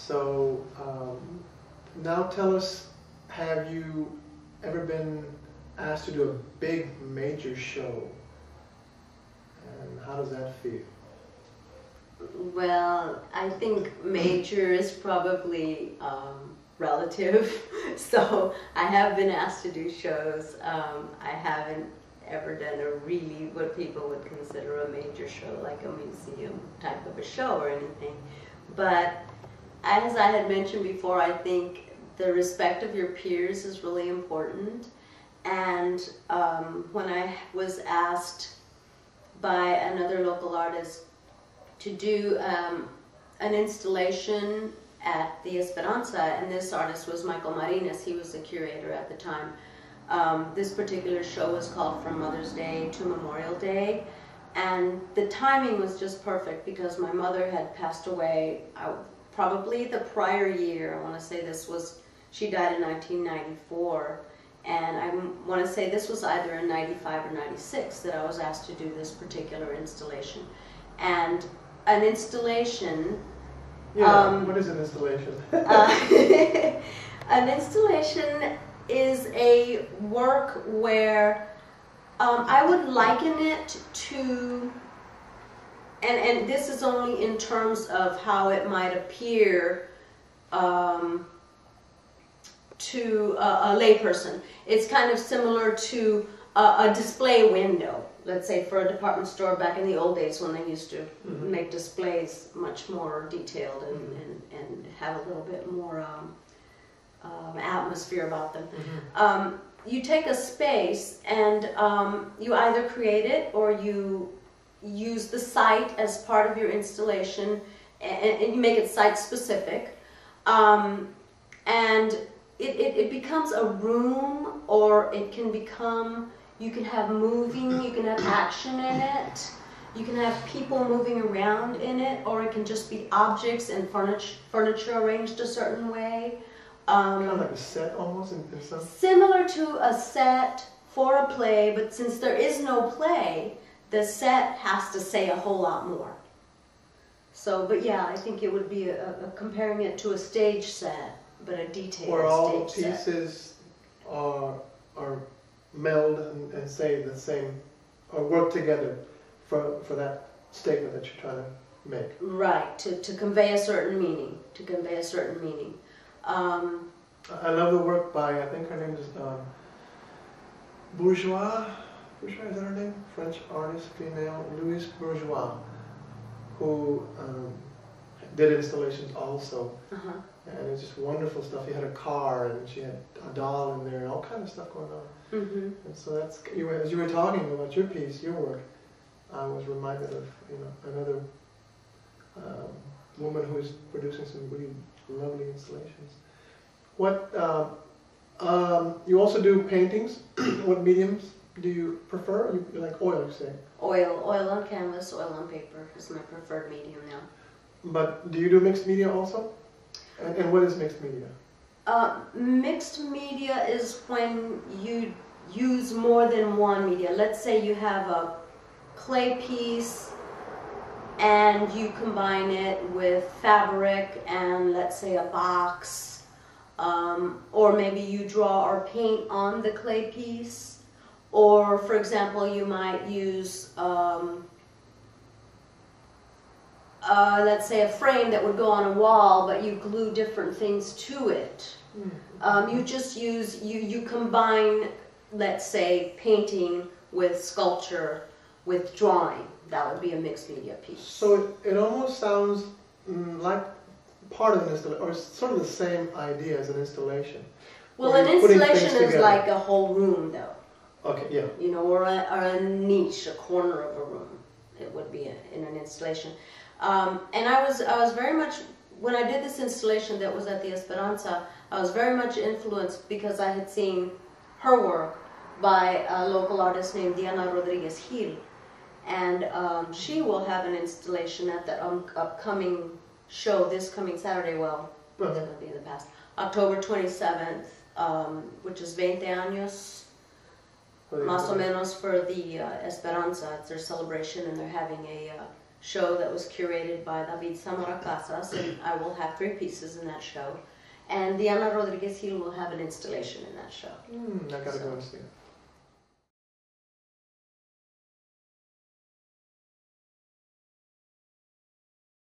So now tell us, have you ever been asked to do a big major show? And how does that feel? Well, I think major is probably relative. So I have been asked to do shows. I haven't ever done a really what people would consider a major show, like a museum type of a show or anything. But as I had mentioned before, I think the respect of your peers is really important. And when I was asked by another local artist to do an installation at the Esperanza, and this artist was Michael Marines. He was the curator at the time. This particular show was called From Mother's Day to Memorial Day, and the timing was just perfect because my mother had passed away probably the prior year. I want to say she died in 1994, and I want to say this was either in 95 or 96 that I was asked to do this particular installation. And an installation... Yeah, what is an installation? An installation is a work where I would liken it to, and this is only in terms of how it might appear to a layperson. It's kind of similar to a display window. Let's say for a department store back in the old days when they used to make displays much more detailed and have a little bit more atmosphere about them. You take a space and you either create it or you use the site as part of your installation, and you make it site specific, and it becomes a room, or it can become, you can have moving, you can have action in it, you can have people moving around in it, or it can just be objects and furniture arranged a certain way. Kind of like a set almost in some... Similar to a set for a play, but since there is no play, the set has to say a whole lot more. So, but yeah, I think it would be comparing it to a stage set, but a detailed stage set. Where all pieces are meld and say the same, or work together for that statement that you're trying to make. Right, to convey a certain meaning, I love the work by, I think her name is Bourgeois, is that her name? French artist, female, Louise Bourgeois, who did installations also. And it's just wonderful stuff. He had a car, and she had a doll in there, and all kinds of stuff going on. And so that's, as you were talking about your piece, your work, I was reminded of another woman who is producing some really lovely installations. What you also do paintings? What mediums do you prefer? You like oil, you say? Oil on canvas, oil on paper is my preferred medium now. But do you do mixed media also? And what is mixed media? Mixed media is when you use more than one media. Let's say you have a clay piece and you combine it with fabric and, let's say, a box, or maybe you draw or paint on the clay piece, or for example you might use let's say a frame that would go on a wall, but you glue different things to it. You just use, you combine, let's say, painting with sculpture, with drawing. That would be a mixed media piece. So it almost sounds like part of an installation, or sort of the same idea as an installation. Well, an installation is like a whole room, though. Okay, yeah. You know, or a niche, a corner of a room. It would be in an installation. And I was very much, when I did this installation that was at the Esperanza, I was very much influenced because I had seen her work by a local artist named Diana Rodriguez Gil. And she will have an installation at the upcoming show this coming Saturday. Well, it's going to be in the past. October 27th, which is 20 años, más o menos, for the Esperanza. It's their celebration, and they're having show that was curated by David Zamora Casas, and I will have 3 pieces in that show. And Diana Rodriguez Gil will have an installation in that show. I gotta go and see it.